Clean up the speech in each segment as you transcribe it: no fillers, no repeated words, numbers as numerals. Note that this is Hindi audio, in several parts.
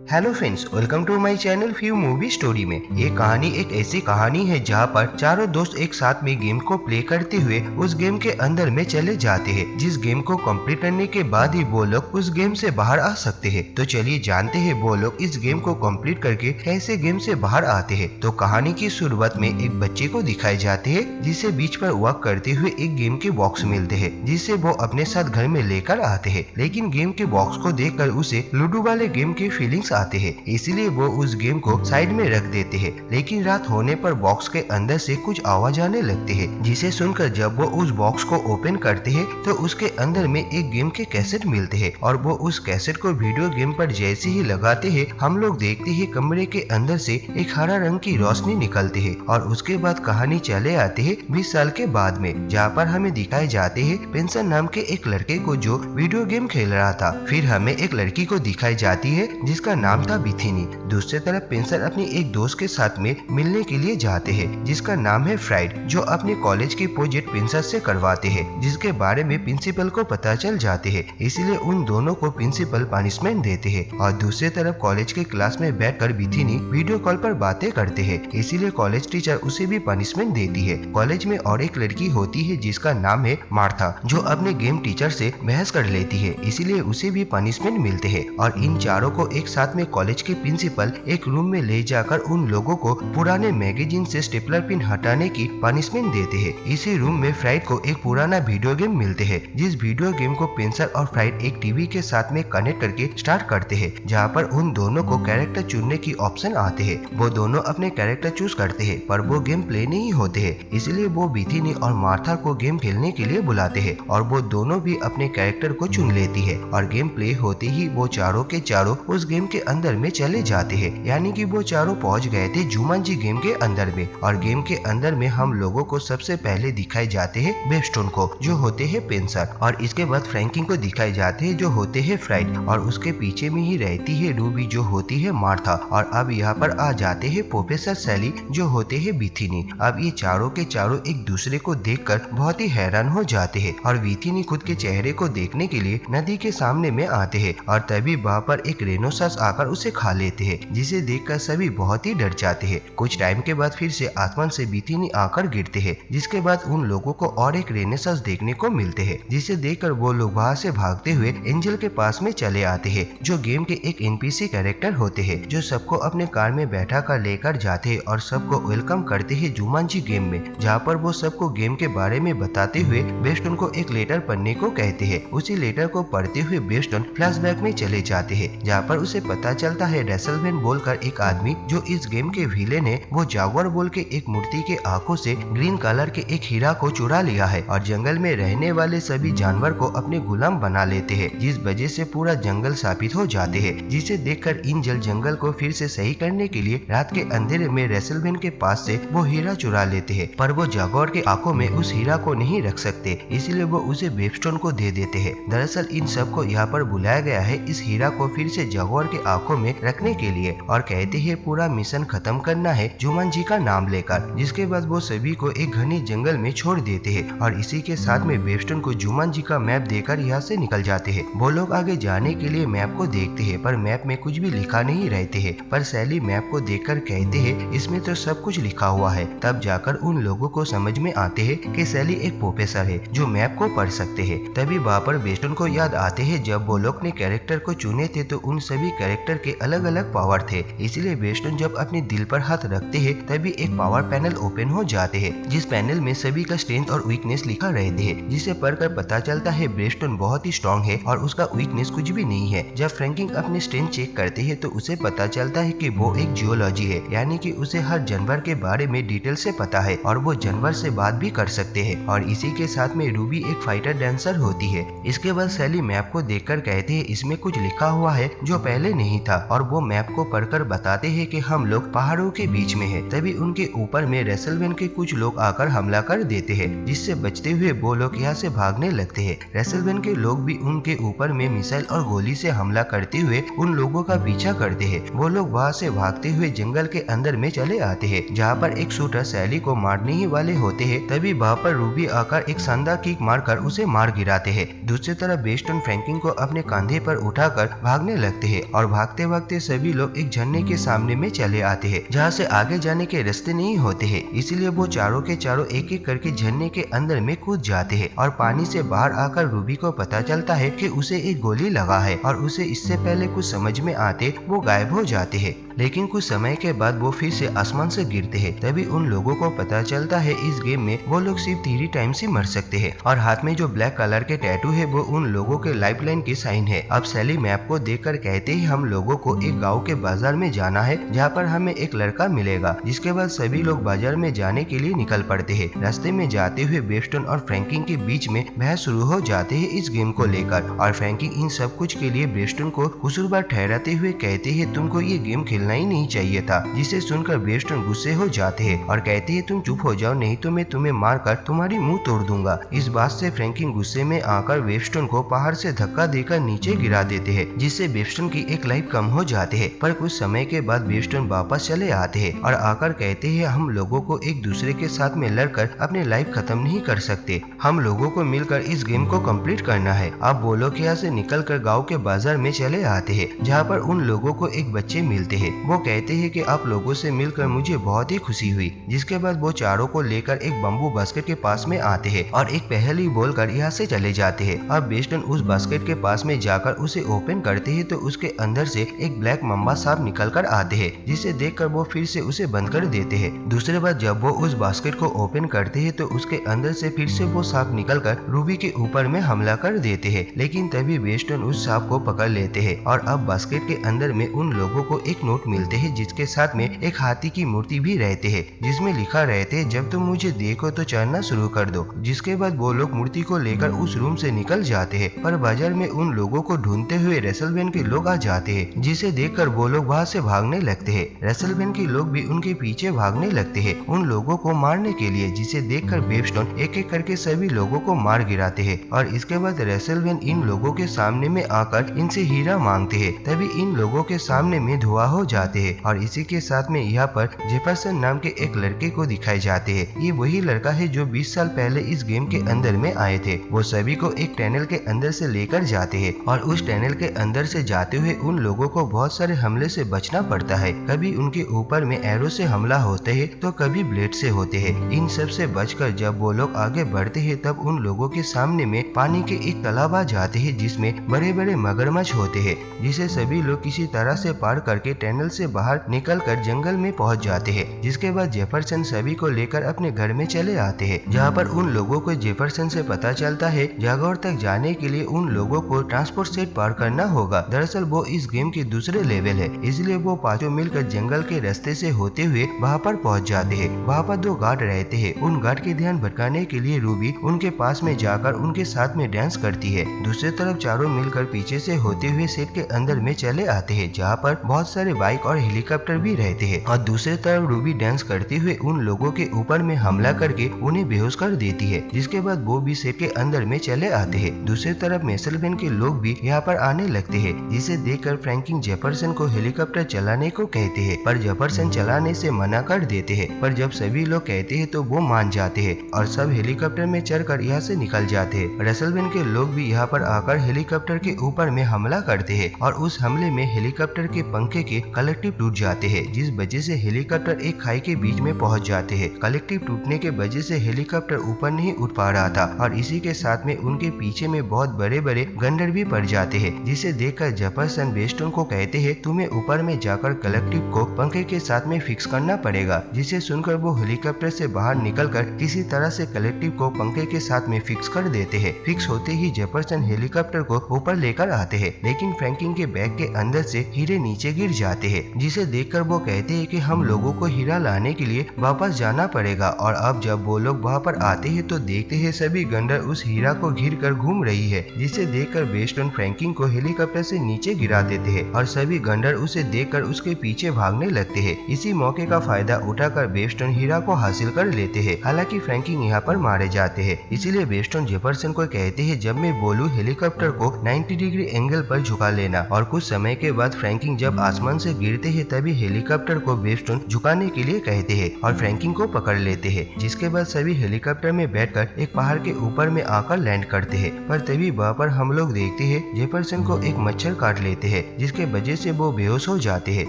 Hello friends, welcome to my channel few movie story में। ये कहानी एक ऐसी कहानी है जहाँ पर चारों दोस्त एक साथ में गेम को प्ले करते हुए उस गेम के अंदर में चले जाते हैं, जिस गेम को कंप्लीट करने के बाद ही वो लोग उस गेम से बाहर आ सकते हैं। तो चलिए जानते हैं वो लोग इस गेम को कंप्लीट करके कैसे गेम से बाहर आते हैं। तो कहानी की शुरुआत में एक बच्चे को दिखाए जाते हैं जिसे बीच पर वॉक करते हुए एक गेम के बॉक्स मिलते हैं, जिसे वो अपने साथ घर में लेकर आते हैं। लेकिन गेम के बॉक्स को देखकर उसे लूडो वाले गेम की फीलिंग्स आते हैं, इसलिए वो उस गेम को साइड में रख देते हैं। लेकिन रात होने पर बॉक्स के अंदर से कुछ आवाज आने लगती है, जिसे सुनकर जब वो उस बॉक्स को ओपन करते हैं तो उसके अंदर में एक गेम के कैसेट मिलते हैं और वो उस कैसेट को वीडियो गेम पर जैसे ही लगाते हैं, हम लोग देखते हैं कमरे के अंदर से एक हरा रंग की रोशनी निकलती है। और उसके बाद कहानी चले आते हैं 20 साल के बाद में, जहाँ पर हमें दिखाए जाते हैं पेंसर नाम के एक लड़के को जो वीडियो गेम खेल रहा था। फिर हमें एक लड़की को दिखाई जाती है जिसका नाम था बिथिनी। दूसरी तरफ पेंसर अपने एक दोस्त के साथ में मिलने के लिए जाते हैं जिसका नाम है फ्राइड, जो अपने कॉलेज की प्रोजेक्ट पेंसर से करवाते हैं, जिसके बारे में प्रिंसिपल को पता चल जाते हैं। इसलिए उन दोनों को प्रिंसिपल पनिशमेंट देते हैं। और दूसरी तरफ कॉलेज के क्लास में बैठकर बिथिनी वीडियो कॉल पर बातें करते हैं, इसीलिए कॉलेज टीचर उसे भी पनिशमेंट देती है। कॉलेज में और एक लड़की होती है जिसका नाम है मार्था, जो अपने गेम टीचर से बहस कर लेती है, इसीलिए उसे भी पनिशमेंट मिलते हैं। और इन चारों को एक साथ में कॉलेज के प्रिंसिपल एक रूम में ले जाकर उन लोगों को पुराने मैगजीन से स्टेपलर पिन हटाने की पनिशमेंट देते हैं। इसी रूम में फ्राइड को एक पुराना वीडियो गेम मिलते हैं, जिस वीडियो गेम को पेंसर और फ्राइड एक टीवी के साथ में कनेक्ट करके स्टार्ट करते हैं, जहाँ पर उन दोनों को कैरेक्टर चुनने की ऑप्शन आते हैं। वो दोनों अपने कैरेक्टर चूज करते हैं, पर वो गेम प्ले नहीं होते हैं, इसलिए वो बिथिनी और मार्था को गेम खेलने के लिए बुलाते हैं और वो दोनों भी अपने कैरेक्टर को चुन लेती है। और गेम प्ले होते ही वो चारों के चारों उस गेम के अंदर में चले जाते हैं, यानी कि वो चारों पहुंच गए थे जुमांजी गेम के अंदर में। और गेम के अंदर में हम लोगों को सबसे पहले दिखाए जाते हैं बेस्टोन को, जो होते हैं पेंसर, और इसके बाद फ्रैंकिंग को दिखाए जाते हैं जो होते हैं फ्राइड, और उसके पीछे में ही रहती है रूबी जो होती है मार्था। और अब यहाँ पर आ जाते हैं प्रोफेसर सैली जो होते हैं बिथिनी। अब ये चारों के चारों एक दूसरे को देखकर बहुत ही हैरान हो जाते हैं और बिथिनी खुद के चेहरे को देखने के लिए नदी के सामने में आते हैं। और तभी वहाँ पर एक रेनोसरस आकर उसे खा लेते हैं, जिसे देखकर सभी बहुत ही डर जाते हैं। कुछ टाइम के बाद फिर से आसमान से बिथिनी आकर गिरते हैं, जिसके बाद उन लोगों को और एक रेनेसरस देखने को मिलते हैं, जिसे देखकर वो लोग वहाँ से भागते हुए एंजल के पास में चले आते हैं, जो गेम के एक एनपीसी कैरेक्टर होते हैं, जो सबको अपने कार में बैठा कर लेकर जाते हैं और सबको वेलकम करते हैं जुमांजी गेम में, जहाँ पर वो सबको गेम के बारे में बताते हुए बेस्टोन को एक लेटर पढ़ने को कहते हैं। उसी लेटर को पढ़ते हुए बेस्टोन फ्लैशबैक में चले जाते हैं, जहाँ पर उसे पता चलता है रेसलमैन बोलकर एक आदमी जो इस गेम के विलेन है, वो जागुआर बोल के एक मूर्ति के आंखों से ग्रीन कलर के एक हीरा को चुरा लिया है और जंगल में रहने वाले सभी जानवर को अपने गुलाम बना लेते हैं, जिस वजह से पूरा जंगल शापित हो जाते हैं। जिसे देखकर एंजल जंगल को फिर से सही करने के लिए रात के अंधेरे में रेसलमैन के पास से वो हीरा चुरा लेते हैं, पर वो जागुआर के आंखों में उस हीरा को नहीं रख सकते, इसलिए वो उसे बेस्टोन को दे देते हैं। दरअसल इन सबको यहाँ पर बुलाया गया है इस हीरा को फिर से जागुआर के आंखों में रखने के लिए, और कहते हैं पूरा मिशन खत्म करना है जुमांजी का नाम लेकर। जिसके बाद वो सभी को एक घने जंगल में छोड़ देते हैं और इसी के साथ में बेस्टोन को जुमांजी का मैप देकर यहाँ से निकल जाते हैं। वो लोग आगे जाने के लिए मैप को देखते हैं, पर मैप में कुछ भी लिखा नहीं रहते हैं, पर सैली मैप को देखकर कहते हैं इसमें तो सब कुछ लिखा हुआ है। तब जाकर उन लोगों को समझ में आते हैं कि सैली एक प्रोफेसर है जो मैप को पढ़ सकते हैं। तभी वहाँ पर बेस्टोन को याद आते हैं जब वो लोग ने कैरेक्टर को चुने थे तो उन सभी कैरेक्टर के अलग अलग पावर थे, इसलिए बेस्टोन जब अपने दिल पर हाथ रखते हैं तभी एक पावर पैनल ओपन हो जाते हैं, जिस पैनल में सभी का स्ट्रेंथ और वीकनेस लिखा रहते हैं, जिसे पढ़कर पता चलता है बेस्टोन बहुत ही स्ट्रॉन्ग है और उसका वीकनेस कुछ भी नहीं है। जब फ्रैंकिंग अपने स्ट्रेंथ चेक करते हैं तो उसे पता चलता है कि वो एक जियोलॉजी है, यानी कि उसे हर जानवर के बारे में डिटेल से पता है और वो जानवर से बात भी कर सकते हैं। और इसी के साथ में रूबी एक फाइटर डांसर होती है। इसके बाद सैली मैप को देखकर कहते हैं इसमें कुछ लिखा हुआ है जो पहले नहीं था, और वो मैप को पढ़कर बताते हैं कि हम लोग पहाड़ों के बीच में हैं। तभी उनके ऊपर में रेसलमैन के कुछ लोग आकर हमला कर देते हैं, जिससे बचते हुए वो लोग यहाँ से भागने लगते हैं। रेसलमैन के लोग भी उनके ऊपर में मिसाइल और गोली से हमला करते हुए उन लोगों का पीछा करते हैं। वो लोग वहाँ से भागते हुए जंगल के अंदर में चले आते हैं, जहाँ पर एक शूटर सैली को मारने ही वाले होते हैं। तभी वहाँ पर रूबी आकर एक शानदार किक मारकर उसे मार गिराते हैं। दूसरी तरफ बेस्टोन फ्रैंकिंग को अपने कंधे पर उठाकर भागने लगते हैं और भागते भागते सभी लोग एक झरने के सामने में चले आते हैं जहाँ से आगे जाने के रास्ते नहीं होते हैं। इसीलिए वो चारों के चारों एक एक करके झरने के अंदर में कूद जाते हैं और पानी से बाहर आकर रूबी को पता चलता है कि उसे एक गोली लगा है और उसे इससे पहले कुछ समझ में आते वो गायब हो जाते हैं। लेकिन कुछ समय के बाद वो फिर से आसमान से गिरते हैं। तभी उन लोगों को पता चलता है इस गेम में वो लोग सिर्फ 3 टाइम्स ही मर सकते हैं और हाथ में जो ब्लैक कलर के टैटू है वो उन लोगों के लाइफलाइन की साइन है। अब सैली मैप को देखकर कहते ही हम लोगों को एक गाँव के बाजार में जाना है जहाँ पर हमें एक लड़का मिलेगा। जिसके बाद सभी लोग बाजार में जाने के लिए निकल पड़ते हैं। रास्ते में जाते हुए वेस्टर्न और फ्रैंकिंग के बीच में बहस शुरू हो जाते हैं इस गेम को लेकर और फ्रैंकिंग इन सब कुछ के लिए वेस्टर्न को कसूरवार ठहराते हुए कहते हैं तुमको ये गेम खेलना ही नहीं चाहिए था। जिसे सुनकर वेस्टर्न गुस्से हो जाते हैं और कहते हैं तुम चुप हो जाओ नहीं तो मैं तुम्हें मारकर तुम्हारी मुंह तोड़ दूंगा। इस बात से फ्रैंकिंग गुस्से में आकर वेस्टर्न को पहाड़ से धक्का देकर नीचे गिरा देते हैं जिससे वेस्टर्न की एक लाइफ कम हो जाती है। पर कुछ समय के बाद वेस्टर्न वापस चले आते हैं और आकर कहते हैं हम लोगों को एक दूसरे के साथ में लड़कर अपनी लाइफ खत्म नहीं कर सकते। हम लोगों को मिलकर इस गेम को कंप्लीट करना है। अब वो लोग यहाँ से निकलकर गांव के बाजार में चले आते हैं जहाँ पर उन लोगों को एक बच्चे मिलते हैं। वो कहते हैं कि आप लोगों से मिलकर मुझे बहुत ही खुशी हुई। जिसके बाद वो चारों को लेकर एक बम्बू बास्केट के पास में आते हैं और एक पहेली बोलकर यहाँ से चले जाते हैं। अब वेस्टर्न उस बास्केट के पास में जाकर उसे ओपन करते हैं तो उसके अंदर से एक ब्लैक मम्बा सांप निकल कर आते हैं जिसे देखकर वो फिर से उसे बंद कर देते हैं। दूसरे बार जब वो उस बास्केट को ओपन करते हैं तो उसके अंदर से फिर से वो सांप निकल कर रूबी के ऊपर में हमला कर देते हैं। लेकिन तभी वेस्टर्न उस सांप को पकड़ लेते हैं और अब बास्केट के अंदर में उन लोगों को एक नोट मिलते हैं जिसके साथ में एक हाथी की मूर्ति भी रहते हैं जिसमें लिखा रहते हैं जब तुम मुझे देखो तो चढ़ना शुरू कर दो। जिसके बाद वो लोग मूर्ति को लेकर उस रूम से निकल जाते हैं। पर बाजार में उन लोगों को ढूंढते हुए रेसलमैन के लोग आ जाते हैं जिसे देखकर वो लोग वहाँ से भागने लगते हैं। रेसलमैन के लोग भी उनके पीछे भागने लगते हैं उन लोगों को मारने के लिए जिसे देखकर वेबस्टोन एक एक करके सभी लोगों को मार गिराते हैं और इसके बाद रेसलमैन इन लोगों के सामने में आकर इनसे हीरा मांगते हैं। तभी इन लोगों के सामने में धुआं हो जाते हैं और इसी के साथ में यहाँ पर जेफरसन नाम के एक लड़के को दिखाए जाते हैं। ये वही लड़का है जो 20 साल पहले इस गेम के अंदर में आए थे। वो सभी को एक टनल के अंदर से लेकर जाते हैं और उस टनल के अंदर से जाते हुए उन लोगों को बहुत सारे हमले से बचना पड़ता है। कभी उनके ऊपर में एरो से हमला होते है तो कभी ब्लेड से होते हैं। इन सब से बचकर जब वो लोग आगे बढ़ते हैं तब उन लोगों के सामने में पानी के एक तालाब आ जाते हैं जिसमें बड़े बड़े मगरमच्छ होते हैं जिसे सभी लोग किसी तरह से पार करके टनल से बाहर निकलकर जंगल में पहुंच जाते हैं। जिसके बाद जेफरसन सभी को लेकर अपने घर में चले आते हैं जहां पर उन लोगों को जेफरसन से पता चलता है जागौर तक जाने के लिए उन लोगों को ट्रांसपोर्ट सेट पार करना होगा। दरअसल वो इस गेम के दूसरे लेवल है इसलिए वो पांचों मिलकर जंगल के रास्ते से होते हुए वहाँ पर पहुँच जाते हैं। वहाँ पर 2 गार्ड रहते हैं। उन गार्ड के ध्यान भटकाने के लिए रूबी उनके पास में जाकर उनके साथ में डांस करती है। दूसरी तरफ चारों मिलकर पीछे से होते हुए सेट के अंदर में चले आते हैं जहाँ पर बहुत सारे बाइक और हेलीकॉप्टर भी रहते हैं और दूसरी तरफ रूबी डांस करते हुए उन लोगों के ऊपर में हमला करके उन्हें बेहोश कर देती है। जिसके बाद वो भी सेट के अंदर में चले आते हैं। दूसरी तरफ मेसलवेन के लोग भी यहाँ पर आने लगते हैं जिसे देखकर फ्रैंकिंग जेफरसन को हेलीकॉप्टर चलाने को कहते हैं पर जेफरसन चलाने से मना कर देते हैं। पर जब सभी लोग कहते हैं तो वो मान जाते हैं और सब हेलीकॉप्टर में चढ़कर यहाँ से निकल जाते हैं। रेसलवेन के लोग भी यहाँ पर आकर हेलीकॉप्टर के ऊपर में हमला करते हैं और उस हमले में हेलीकॉप्टर के पंखे के कलेक्टिव टूट जाते हैं जिस वजह से हेलीकॉप्टर एक खाई के बीच में पहुंच जाते हैं। कलेक्टिव टूटने के वजह से हेलीकॉप्टर ऊपर नहीं उठ पा रहा था और इसी के साथ में उनके पीछे में बहुत बड़े बड़े गंडर भी पड़ जाते हैं जिसे देखकर जेफरसन वेस्टन को कहते हैं तुम्हें ऊपर में जाकर कलेक्टिव को पंखे के साथ में फिक्स करना पड़ेगा। जिसे सुनकर वो हेलीकॉप्टर से बाहर निकलकर किसी तरह से कलेक्टिव को पंखे के साथ में फिक्स कर देते हैं। फिक्स होते ही जेफरसन हेलीकॉप्टर को ऊपर लेकर आते हैं लेकिन फ्रैंकिंग के बैग के अंदर से हीरे नीचे गिर जाते हैं जिसे देखकर वो कहते हैं कि हम लोगों को हीरा लाने के लिए वापस जाना पड़ेगा। और अब जब वो लोग वहाँ पर आते हैं तो देखते हैं सभी गंडर उस हीरा को घिर कर घूम रही है जिसे देखकर वेस्टर्न फ्रैंकिंग को हेलीकॉप्टर से नीचे गिरा देते हैं और सभी गंडर उसे देखकर उसके पीछे भागने लगते हैं। इसी मौके का फायदा उठाकर वेस्टर्न हीरा को हासिल कर लेते हैं। हालांकि फ्रैंकिंग यहाँ पर मारे जाते हैं इसीलिए वेस्टर्न जेफरसन को कहते हैं जब मैं बोलूं हेलीकॉप्टर को 90 डिग्री एंगल पर झुका लेना। और कुछ समय के बाद फ्रैंकिंग जब आसमान से गिरते हैं तभी हेलीकॉप्टर को वेवस्टोन झुकाने के लिए कहते हैं और फ्रैंकिन को पकड़ लेते हैं। जिसके बाद सभी हेलीकॉप्टर में बैठकर एक पहाड़ के ऊपर में आकर लैंड करते हैं। पर तभी वहाँ पर हम लोग देखते हैं जेफरसन को एक मच्छर काट लेते हैं, जिसके वजह से वो बेहोश हो जाते हैं।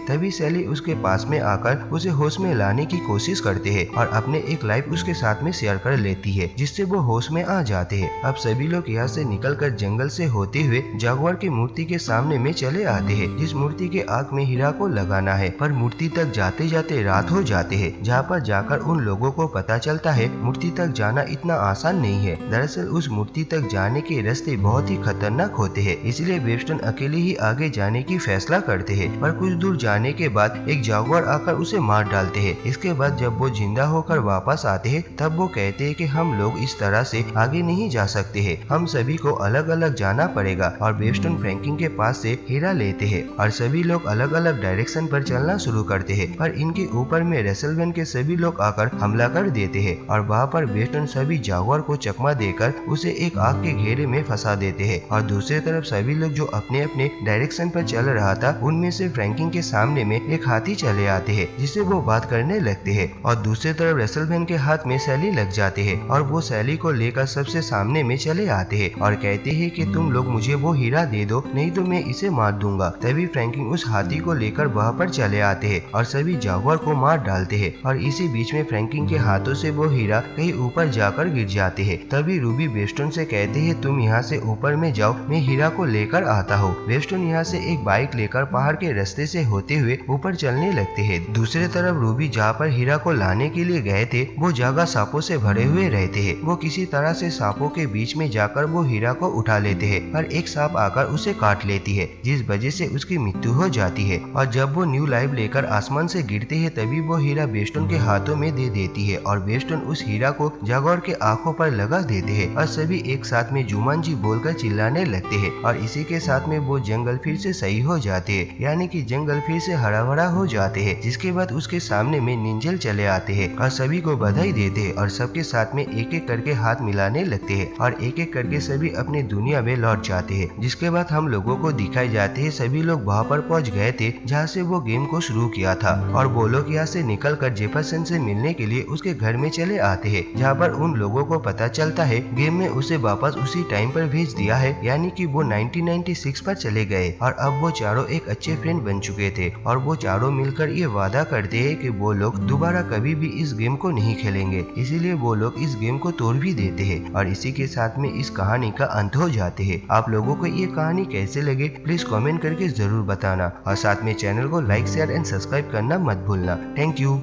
तभी सैली उसके पास में आकर उसे होश में लाने की कोशिश करते हैं और अपने एक लाइफ उसके साथ में शेयर कर लेती है, जिससे वो होश में आ जाते हैं। अब सभी लोग यहाँ से निकलकर जंगल से होते हुए जागुआर की मूर्ति के सामने में चले आते हैं, जिस मूर्ति के आँख में हीरा को लगाना है। पर मूर्ति तक जाते जाते रात हो जाते हैं, जहाँ पर जाकर उन लोगों को पता चलता है मूर्ति तक जाना इतना आसान नहीं है। दरअसल उस मूर्ति तक जाने के रास्ते बहुत ही खतरनाक होते हैं, इसलिए वेवस्टोन अकेले ही आगे जाने की फैसला करते हैं। पर कुछ दूर जाने के बाद एक जागुआर आकर उसे मार डालते हैं। इसके बाद जब वो जिंदा होकर वापस आते हैं तब वो कहते हैं कि हम लोग इस तरह से आगे नहीं जा सकते हैं, हम सभी को अलग अलग जाना पड़ेगा। और वेवस्टोन फ्रैंकिन के पास से हीरा लेते हैं और सभी लोग अलग अलग डायरेक्शन पर चलना शुरू करते हैं। पर इनके ऊपर में रेसलमैन के सभी लोग आकर हमला कर देते हैं और वहाँ पर वेवस्टोन सभी जागुआर को चकमा देकर उसे एक आग के घेरे में फंसा देते हैं। और दूसरी तरफ सभी लोग जो अपने अपने डायरेक्शन पर चल रहा था, उनमें से फ्रैंकिन के सामने में एक हाथी चले आते हैं, जिससे वो बात करने लगते हैं। और दूसरी तरफ रेसलमैन के हाथ में सैली लग जाते हैं और वो सैली को लेकर सबसे सामने में चले आते हैं और कहते हैं कि तुम लोग मुझे वो हीरा दे दो, नहीं तो मैं इसे मार दूंगा। तभी फ्रैंकिन उस हाथी को लेकर वहाँ पर चले आते हैं और सभी जागुआर को मार डालते हैं। और इसी बीच में फ्रैंकिन के हाथों से वो हीरा कहीं ऊपर जाकर गिर जाते हैं। तभी रूबी वेवस्टोन से कहते हैं तुम यहाँ से ऊपर में जाओ, मैं हीरा को लेकर आता हूँ। वेवस्टोन यहाँ से एक बाइक लेकर पहाड़ के रास्ते से होते हुए ऊपर चलने लगते हैं। दूसरी तरफ रूबी जहाँ पर हीरा को लाने के लिए गए थे, वो जगह सांपों से भरे हुए रहते हैं। वो किसी तरह से सांपों के बीच में जाकर वो हीरा को उठा लेते हैं, पर एक सांप आकर उसे काट लेती है, जिस वजह से उसकी मृत्यु हो जाती है। और जब वो न्यू लाइफ लेकर आसमान से गिरते हैं तभी वो हीरा वेवस्टोन के हाथों में दे देती है और वेवस्टोन उस हीरा को जागुआर के आंखों पर लगा देते हैं और सभी एक साथ में जुमांजी बोलकर चिल्लाने लगते हैं। और इसी के साथ में वो जंगल फिर से सही हो जाते हैं, यानी कि जंगल फिर से हरा भरा हो जाते हैं। जिसके बाद उसके सामने में निंजल चले आते हैं और सभी को बधाई देते हैं और सबके साथ में एक एक करके हाथ मिलाने लगते हैं और एक एक करके सभी अपनी दुनिया में लौट जाते हैं। जिसके बाद हम लोगों को दिखाई जाते हैं सभी लोग वहाँ पर पहुँच गए थे जहाँ से वो गेम को शुरू किया था और वो लोग यहाँ से निकल कर जेफरसन से मिलने के लिए उसके घर में चले आते हैं, जहाँ पर उन लोगों को पता चलता है गेम में उसे वापस उसी टाइम पर भेज दिया है, यानी कि वो 1996 पर चले गए और अब वो चारों एक अच्छे फ्रेंड बन चुके थे। और वो चारों मिलकर ये वादा करते हैं कि वो लोग दोबारा कभी भी इस गेम को नहीं खेलेंगे, इसीलिए वो लोग इस गेम को तोड़ भी देते हैं। और इसी के साथ में इस कहानी का अंत हो जाते हैं। आप लोगों को ये कहानी कैसे लगे प्लीज कमेंट करके जरूर बताना और साथ में चैनल को लाइक शेयर एंड सब्सक्राइब करना मत भूलना। Thank you.